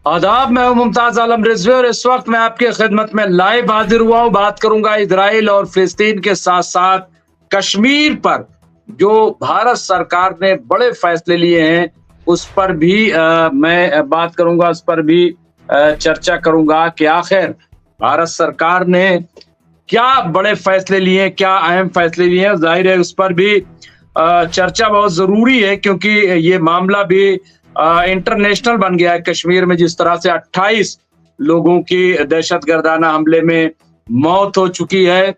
आदाब, मैं हूं मुमताज आलम रिजवी और इस वक्त मैं आपकी खिदमत में लाइव हाजिर हुआ हूं। बात करूंगा इजराइल और फिलिस्तीन के साथ साथ कश्मीर पर जो भारत सरकार ने बड़े फैसले लिए हैं उस पर भी मैं बात करूंगा, उस पर भी चर्चा करूंगा कि आखिर भारत सरकार ने क्या बड़े फैसले लिए, क्या अहम फैसले लिए हैं। जाहिर है उस पर भी चर्चा बहुत जरूरी है क्योंकि ये मामला भी इंटरनेशनल बन गया है। कश्मीर में जिस तरह से 28 लोगों की दहशतगर्दाना हमले में मौत हो चुकी है,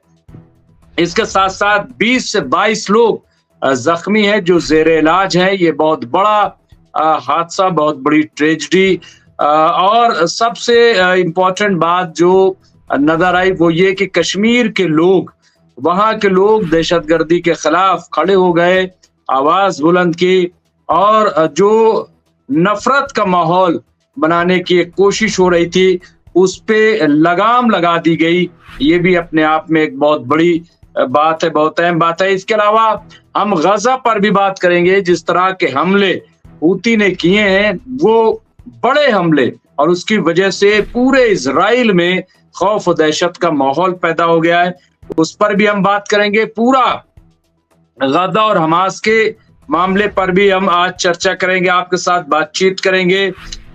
इसके साथ साथ 20 से 22 लोग जख्मी हैं जो जेर इलाज हैं। ये बहुत बड़ा हादसा, बहुत बड़ी ट्रेजेडी। और सबसे इम्पोर्टेंट बात जो नजर आई वो ये कि कश्मीर के लोग, वहां के लोग दहशतगर्दी के खिलाफ खड़े हो गए, आवाज बुलंद की और जो नफरत का माहौल बनाने की एक कोशिश हो रही थी उस पे लगाम लगा दी गई। ये भी अपने आप में एक बहुत बड़ी बात है, बहुत अहम बात है। इसके अलावा हम गजा पर भी बात करेंगे। जिस तरह के हमले हूती ने किए हैं वो बड़े हमले, और उसकी वजह से पूरे इजराइल में खौफ और दहशत का माहौल पैदा हो गया है, उस पर भी हम बात करेंगे। पूरा गजा और हमास के मामले पर भी हम आज चर्चा करेंगे, आपके साथ बातचीत करेंगे।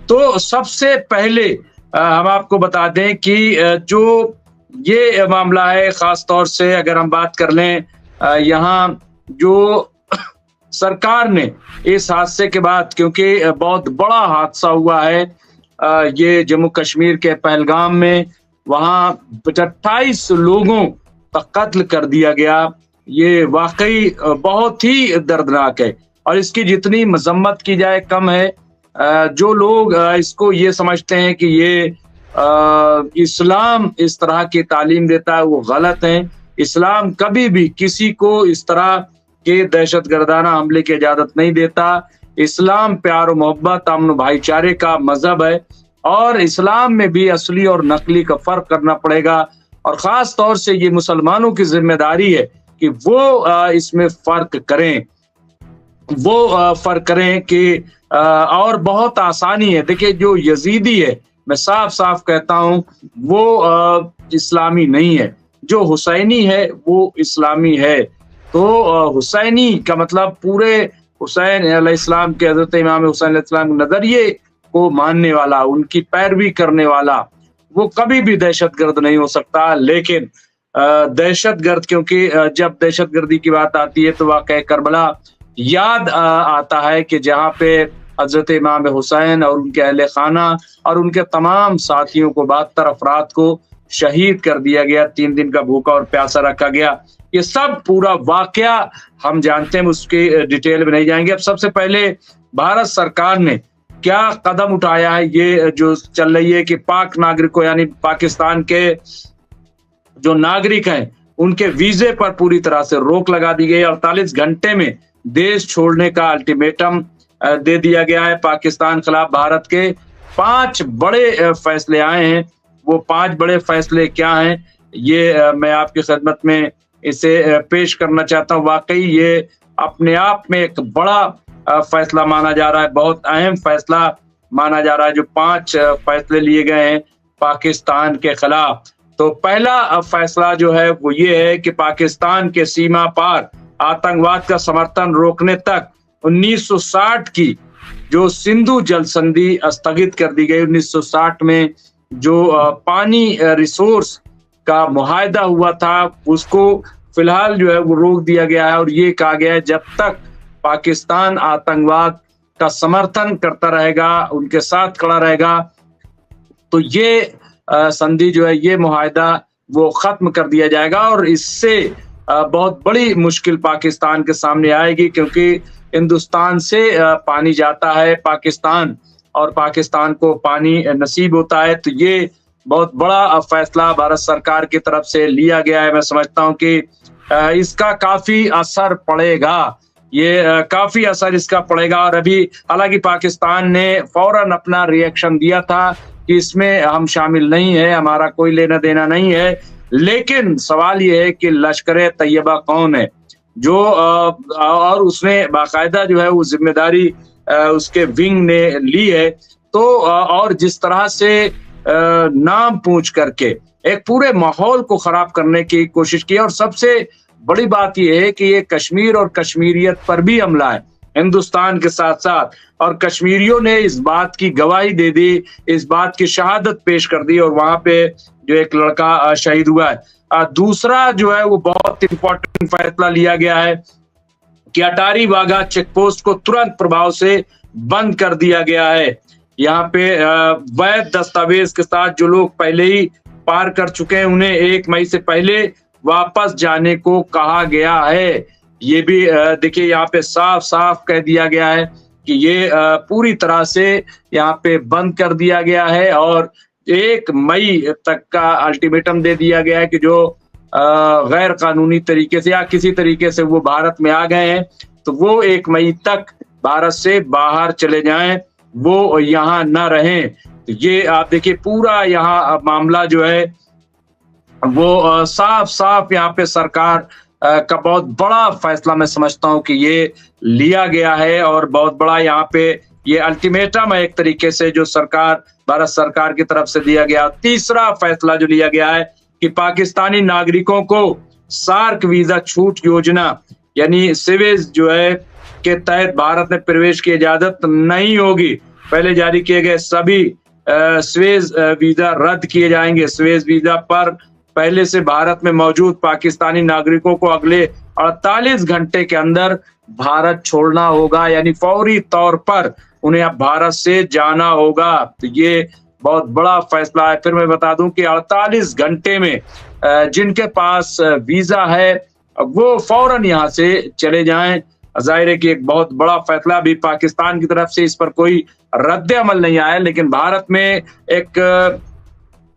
तो सबसे पहले हम आपको बता दें कि जो ये मामला है, खास तौर से अगर हम बात कर लें यहाँ जो सरकार ने इस हादसे के बाद, क्योंकि बहुत बड़ा हादसा हुआ है ये जम्मू कश्मीर के पहलगाम में, वहां 28 लोगों का कत्ल कर दिया गया। ये वाकई बहुत ही दर्दनाक है और इसकी जितनी मजम्मत की जाए कम है। जो लोग इसको ये समझते हैं कि ये इस्लाम इस तरह की तालीम देता है वो गलत है। इस्लाम कभी भी किसी को इस तरह के दहशतगर्दाना हमले की इजाजत नहीं देता। इस्लाम प्यार और मोहब्बत, अमन भाईचारे का मजहब है और इस्लाम में भी असली और नकली का फर्क करना पड़ेगा। और खास तौर से ये मुसलमानों की जिम्मेदारी है कि वो इसमें फर्क करें, वो फर्क करें कि और बहुत आसानी है। देखिए, जो यजीदी है, मैं साफ साफ कहता हूं, वो इस्लामी नहीं है। जो हुसैनी है वो इस्लामी है। तो हुसैनी का मतलब पूरे हुसैन अलैहिस्सलाम के, हजरत इमाम हुसैन अलैहिस्सलाम के नजरिए को मानने वाला, उनकी पैरवी करने वाला, वो कभी भी दहशतगर्द नहीं हो सकता। लेकिन दहशतगर्द, क्योंकि जब दहशतगर्दी की बात आती है तो वाक़या करबला याद आता है कि जहाँ पे हजरत इमाम हुसैन और उनके अहले खाना और उनके तमाम साथियों को, 72 अफराद को शहीद कर दिया गया, 3 दिन का भूखा और प्यासा रखा गया। ये सब पूरा वाकया हम जानते हैं, उसके डिटेल में नहीं जाएंगे। अब सबसे पहले भारत सरकार ने क्या कदम उठाया है, ये जो चल रही है कि पाक नागरिकों यानी पाकिस्तान के जो नागरिक हैं उनके वीजे पर पूरी तरह से रोक लगा दी गई। 48 घंटे में देश छोड़ने का अल्टीमेटम दे दिया गया है। पाकिस्तान खिलाफ भारत के 5 बड़े फैसले आए हैं। वो 5 बड़े फैसले क्या हैं, ये मैं आपकी खिदमत में इसे पेश करना चाहता हूँ। वाकई ये अपने आप में एक बड़ा फैसला माना जा रहा है, बहुत अहम फैसला माना जा रहा है जो 5 फैसले लिए गए हैं पाकिस्तान के खिलाफ। तो पहला फैसला जो है वो ये है कि पाकिस्तान के सीमा पार आतंकवाद का समर्थन रोकने तक 1960 की जो सिंधु जल संधि स्थगित कर दी गई। 1960 में जो पानी रिसोर्स का मुआहदा हुआ था उसको फिलहाल जो है वो रोक दिया गया है और ये कहा गया है जब तक पाकिस्तान आतंकवाद का समर्थन करता रहेगा, उनके साथ खड़ा रहेगा, तो ये संधि जो है, ये मुआहदा वो खत्म कर दिया जाएगा। और इससे बहुत बड़ी मुश्किल पाकिस्तान के सामने आएगी क्योंकि हिंदुस्तान से पानी जाता है पाकिस्तान और पाकिस्तान को पानी नसीब होता है। तो ये बहुत बड़ा फैसला भारत सरकार की तरफ से लिया गया है। मैं समझता हूँ कि इसका काफी असर पड़ेगा, ये काफी असर इसका पड़ेगा। और अभी हालांकि पाकिस्तान ने फौरन अपना रिएक्शन दिया था कि इसमें हम शामिल नहीं है, हमारा कोई लेना देना नहीं है। लेकिन सवाल ये है कि लश्कर तैयबा कौन है जो और उसने बाकायदा जो है वो जिम्मेदारी उसके विंग ने ली है तो और जिस तरह से नाम पूछ करके एक पूरे माहौल को खराब करने की कोशिश की, और सबसे बड़ी बात यह है कि ये कश्मीर और कश्मीरियत पर भी हमला है हिंदुस्तान के साथ साथ, और कश्मीरियों ने इस बात की गवाही दे दी, इस बात की शहादत पेश कर दी, और वहां पे जो एक लड़का शहीद हुआ है। दूसरा जो है वो बहुत इंपॉर्टेंट फैसला लिया गया है कि अटारी वाघा चेक पोस्ट को तुरंत प्रभाव से बंद कर दिया गया है। यहाँ पे वैध दस्तावेज के साथ जो लोग पहले ही पार कर चुके हैं उन्हें 1 मई से पहले वापस जाने को कहा गया है। ये भी देखिए यहाँ पे साफ साफ कह दिया गया है कि ये पूरी तरह से यहाँ पे बंद कर दिया गया है, और 1 मई तक का अल्टीमेटम दे दिया गया है कि जो गैर कानूनी तरीके से या किसी तरीके से वो भारत में आ गए हैं तो वो 1 मई तक भारत से बाहर चले जाएं, वो यहाँ न रहें। तो ये आप देखिए पूरा यहाँ मामला जो है वो साफ साफ यहाँ पे सरकार का बहुत बड़ा फैसला मैं समझता हूँ कि ये लिया गया है, और बहुत बड़ा यहाँ पे ये अल्टीमेटम है एक तरीके से जो भारत सरकार की तरफ से दिया गया। तीसरा फैसला जो लिया गया है कि पाकिस्तानी नागरिकों को सार्क वीजा छूट योजना यानी स्वेज जो है के तहत भारत में प्रवेश की इजाजत नहीं होगी। पहले जारी किए गए सभी स्वेज वीजा रद्द किए जाएंगे। स्वेज वीजा पर पहले से भारत में मौजूद पाकिस्तानी नागरिकों को अगले 48 घंटे के अंदर भारत छोड़ना होगा, यानी फौरी तौर पर उन्हें अब भारत से जाना होगा। तो ये बहुत बड़ा फैसला है। फिर मैं बता दूं कि 48 घंटे में जिनके पास वीजा है वो फौरन यहाँ से चले जाएं। जाहिर है कि एक बहुत बड़ा फैसला भी पाकिस्तान की तरफ से, इस पर कोई रद्द अमल नहीं आया, लेकिन भारत में एक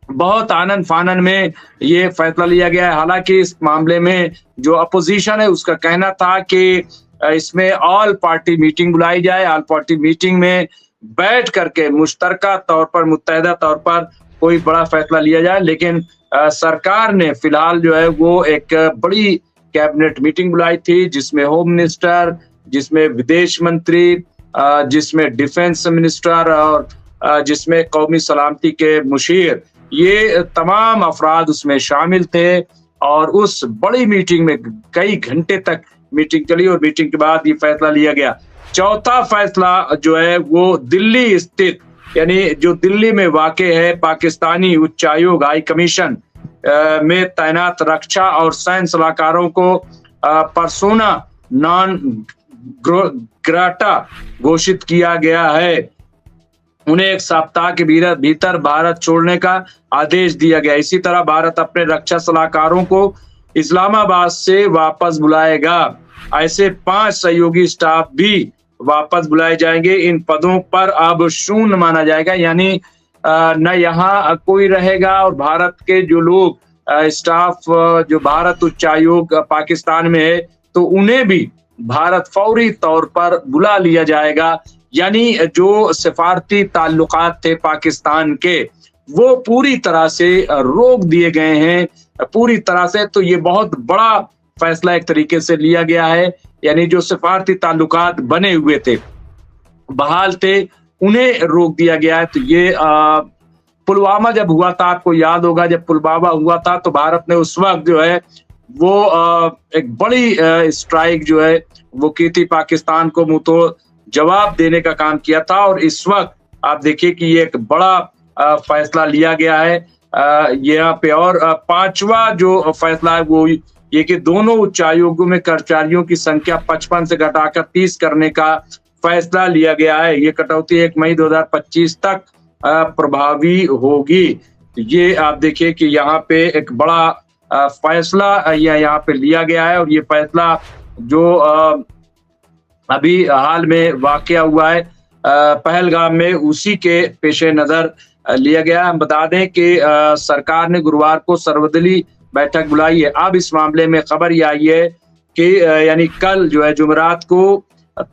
बहुत आनंद फानन में ये फैसला लिया गया है। हालांकि इस मामले में जो अपोजिशन है उसका कहना था कि इसमें ऑल पार्टी मीटिंग बुलाई जाए, ऑल पार्टी मीटिंग में बैठ करके मुश्तरका तौर पर मुत्तहिदा तौर पर कोई बड़ा फैसला लिया जाए, लेकिन सरकार ने फिलहाल जो है वो एक बड़ी कैबिनेट मीटिंग बुलाई थी जिसमें होम मिनिस्टर, जिसमें विदेश मंत्री, जिसमें डिफेंस मिनिस्टर और जिसमें कौमी सलामती के मुशीर, ये तमाम अफराद उसमें शामिल थे। और उस बड़ी मीटिंग में कई घंटे तक मीटिंग चली और मीटिंग के बाद ये फैसला लिया गया। चौथा फैसला जो है वो दिल्ली स्थित यानी जो दिल्ली में वाक़े है पाकिस्तानी उच्चायोग हाई कमीशन में तैनात रक्षा और सैन्य सलाहकारों को पर्सोना नॉन ग्राटा घोषित किया गया है। उन्हें 1 सप्ताह के भीतर भारत छोड़ने का आदेश दिया गया। इसी तरह भारत अपने रक्षा सलाहकारों को इस्लामाबाद से वापस बुलाएगा। ऐसे 5 सहयोगी स्टाफ भी वापस बुलाए जाएंगे। इन पदों पर अब शून्य माना जाएगा, यानी न यहाँ कोई रहेगा, और भारत के जो लोग स्टाफ जो भारत उच्चायोग पाकिस्तान में है तो उन्हें भी भारत फौरी तौर पर बुला लिया जाएगा। यानी जो सिफारती ताल्लुकात थे पाकिस्तान के वो पूरी तरह से रोक दिए गए हैं, पूरी तरह से। तो ये बहुत बड़ा फैसला एक तरीके से लिया गया है, यानी जो सिफारती ताल्लुकात बने हुए थे, बहाल थे, उन्हें रोक दिया गया है। तो ये पुलवामा जब हुआ था, आपको याद होगा जब पुलवामा हुआ था तो भारत ने उस वक्त जो है वो एक बड़ी स्ट्राइक जो है वो की थी, पाकिस्तान को मुंह तो जवाब देने का काम किया था। और इस वक्त आप देखिए कि ये एक बड़ा फैसला लिया गया है यहाँ पे। और 5वां जो फैसला है वो ये कि दोनों उच्चायोगों में कर्मचारियों की संख्या 55 से घटाकर 30 करने का फैसला लिया गया है। ये कटौती 1 मई 2025 तक प्रभावी होगी। ये आप देखिए कि यहाँ पे एक बड़ा फैसला यहाँ पे लिया गया है। और ये फैसला जो अभी हाल में वाकया हुआ है पहलगाम में, उसी के पेशे नजर लिया गया। हम बता दें कि सरकार ने गुरुवार को सर्वदलीय बैठक बुलाई है। अब इस मामले में खबर ये आई है कि यानी कल जो है जुमेरात को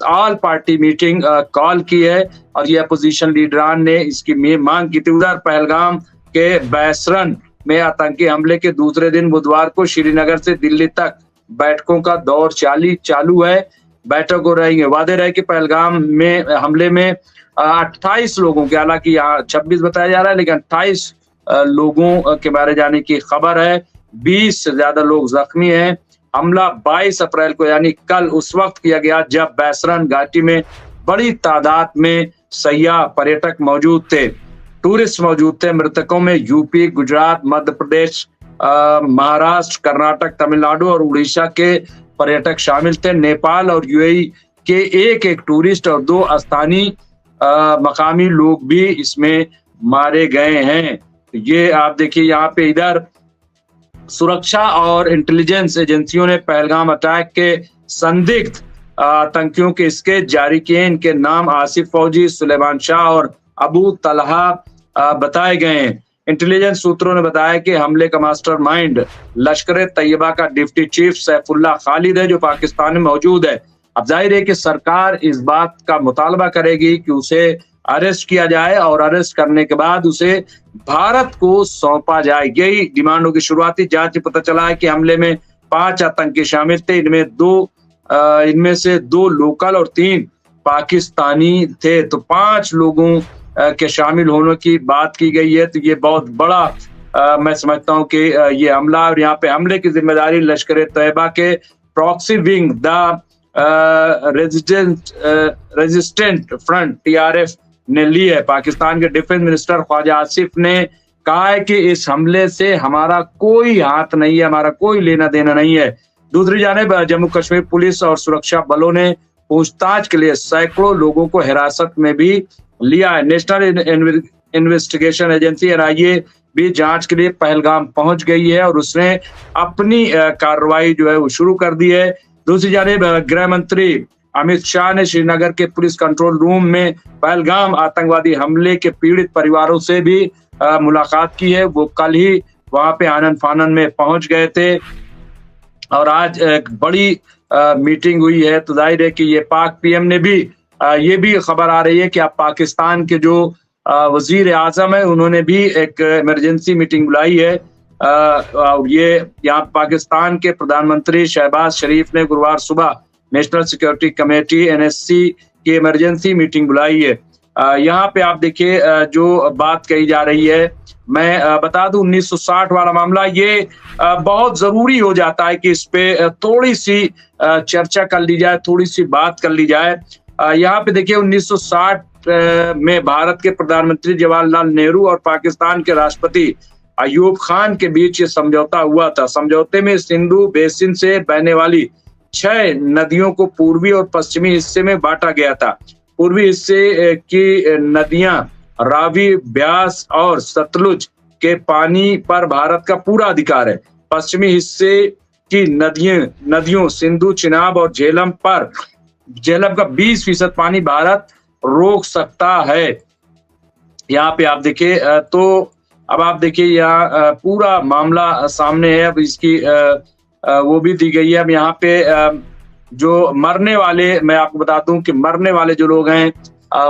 ऑल पार्टी मीटिंग कॉल की है, और ये अपोजिशन लीडरान ने इसकी मांग की थी। उधर पहलगाम के बैसरन में आतंकी हमले के दूसरे दिन बुधवार को श्रीनगर से दिल्ली तक बैठकों का दौर चालू है। बैठक हो रही है। वादे रहे कि पहलगाम में हमले में 28 लोगों के, हालांकि यहाँ 26 बताया जा रहा है, लेकिन 28 लोगों के मारे जाने की खबर है। 20 से ज्यादा लोग जख्मी हैं। हमला 22 अप्रैल को यानी कल उस वक्त किया गया जब बैसरन घाटी में बड़ी तादाद में सयाह पर्यटक मौजूद थे, टूरिस्ट मौजूद थे। मृतकों में यूपी, गुजरात, मध्य प्रदेश, महाराष्ट्र, कर्नाटक, तमिलनाडु और उड़ीसा के पर्यटक शामिल थे। नेपाल और यूएई के एक टूरिस्ट और 2 स्थानीय मकामी लोग भी इसमें मारे गए हैं। ये आप देखिए यहाँ पे इधर सुरक्षा और इंटेलिजेंस एजेंसियों ने पहलगाम अटैक के संदिग्ध आतंकियों के स्केच जारी किए। इनके नाम आसिफ फौजी, सुलेमान शाह और अबू तलहा बताए गए हैं। इंटेलिजेंस सूत्रों ने बताया कि हमले का मास्टरमाइंड लश्कर तैयबा का डिप्टी चीफ सैफुल्लाह खालिद है, जो पाकिस्तान में मौजूद है। अब जाहिर है कि सरकार इस बात का मुतालबा करेगी कि उसे अरेस्ट किया जाए और अरेस्ट करने के बाद उसे भारत को सौंपा जाए। यही डिमांड होगी। शुरुआती जांच में पता चला है कि हमले में 5 आतंकी शामिल थे। इनमें से 2 लोकल और 3 पाकिस्तानी थे। तो 5 लोगों के शामिल होने की बात की गई है। तो ये बहुत बड़ा मैं समझता हूं कि ये हमला, और यहाँ पे हमले की जिम्मेदारी लश्कर तैयबा के proxy wing the resistant front TRF ने ली है। पाकिस्तान के डिफेंस मिनिस्टर ख्वाजा आसिफ ने कहा है कि इस हमले से हमारा कोई हाथ नहीं है, हमारा कोई लेना देना नहीं है। दूसरी जानिब जम्मू कश्मीर पुलिस और सुरक्षा बलों ने पूछताछ के लिए सैकड़ों लोगों को हिरासत में भी लिया है। नेशनल इन्वेस्टिगेशन एजेंसी NIA भी जांच के लिए पहलगाम पहुंच गई है और उसने अपनी कार्रवाई जो है वो शुरू कर दी है। दूसरी जानिब गृह मंत्री अमित शाह ने श्रीनगर के पुलिस कंट्रोल रूम में पहलगाम आतंकवादी हमले के पीड़ित परिवारों से भी मुलाकात की है। वो कल ही वहां पे आनन फानन में पहुंच गए थे और आज एक बड़ी मीटिंग हुई है। तो जाहिर है कि ये पाक PM ने भी ये भी खबर आ रही है कि अब पाकिस्तान के जो वजीर आजम है उन्होंने भी एक इमरजेंसी मीटिंग बुलाई है। और ये यहाँ पाकिस्तान के प्रधानमंत्री शहबाज शरीफ ने गुरुवार सुबह नेशनल सिक्योरिटी कमेटी NSC की इमरजेंसी मीटिंग बुलाई है। यहाँ पे आप देखिए जो बात कही जा रही है, मैं बता दूं 1960 वाला मामला, ये बहुत जरूरी हो जाता है कि इस पे थोड़ी सी चर्चा कर ली जाए, थोड़ी सी बात कर ली जाए। यहाँ पे देखिए 1960 में भारत के प्रधानमंत्री जवाहरलाल नेहरू और पाकिस्तान के राष्ट्रपति अयूब खान के बीच ये समझौता हुआ था। समझौते में सिंधु बेसिन से बहने वाली 6 नदियों को पूर्वी और पश्चिमी हिस्से में बांटा गया था। पूर्वी हिस्से की नदियां रावी, ब्यास और सतलुज के पानी पर भारत का पूरा अधिकार है। पश्चिमी हिस्से की नदियों सिंधु, चिनाब और झेलम का 20% पानी भारत रोक सकता है। यहाँ पे आप देखिए तो अब आप देखिए यहाँ पूरा मामला सामने है। अब इसकी वो भी दी गई है। अब यहाँ पे जो मरने वाले, मैं आपको बता दूं कि मरने वाले जो लोग हैं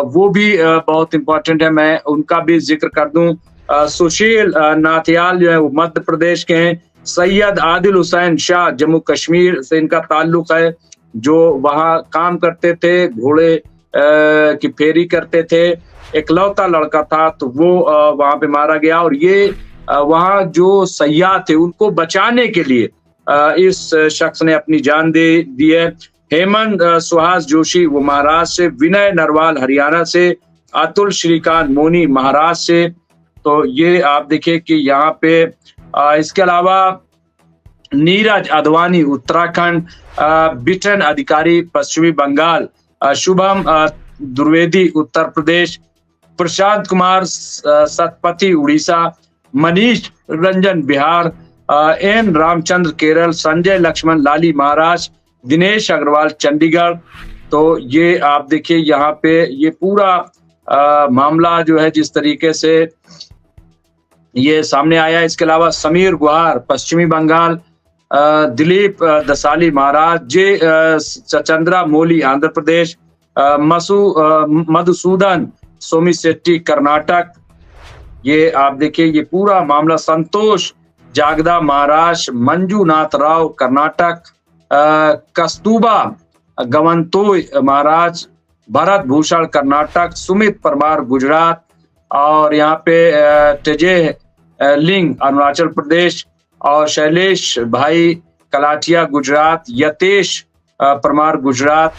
वो भी बहुत इंपॉर्टेंट है, मैं उनका भी जिक्र कर दूं। सुशील नाथियाल जो है वो मध्य प्रदेश के हैं। सैयद आदिल हुसैन शाह जम्मू कश्मीर से इनका ताल्लुक है, जो वहाँ काम करते थे, घोड़े की फेरी करते थे, इकलौता लड़का था, तो वो वहां पे मारा गया। और ये वहाँ जो सयाह थे उनको बचाने के लिए इस शख्स ने अपनी जान दे दी है। हेमंत सुहास जोशी वो महाराष्ट्र से, विनय नरवाल हरियाणा से, अतुल श्रीकांत मोनी महाराष्ट्र से। तो ये आप देखिए कि यहाँ पे इसके अलावा नीरज अडवाणी उत्तराखंड, बिटन अधिकारी पश्चिमी बंगाल, शुभम द्विवेदी उत्तर प्रदेश, प्रशांत कुमार सतपथी उड़ीसा, मनीष रंजन बिहार, एन रामचंद्र केरल, संजय लक्ष्मण लाली महाराष्ट्र, दिनेश अग्रवाल चंडीगढ़। तो ये आप देखिए यहाँ पे ये पूरा मामला जो है जिस तरीके से ये सामने आया। इसके अलावा समीर गुहार पश्चिमी बंगाल, दिलीप दसाली महाराष्ट्र, जे चंद्रा मोली आंध्र प्रदेश, मधुसूदन सोमिशेट्टी कर्नाटक। ये आप देखिए ये पूरा मामला, संतोष जागदा महाराष्ट्र, मंजूनाथ राव कर्नाटक, कस्तूबा गवंतोय महाराज, भरत भूषण कर्नाटक, सुमित परमार गुजरात, और यहाँ पे तेजे लिंग अरुणाचल प्रदेश, और शैलेश भाई कलाटिया गुजरात, यतेश परमार गुजरात।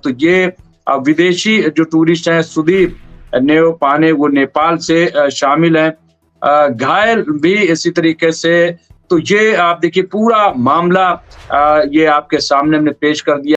तो ये विदेशी जो टूरिस्ट हैं, सुदीप नेओपाने, वो नेपाल से शामिल हैं। घायल भी इसी तरीके से। तो ये आप देखिए पूरा मामला ये आपके सामने हमने पेश कर दिया।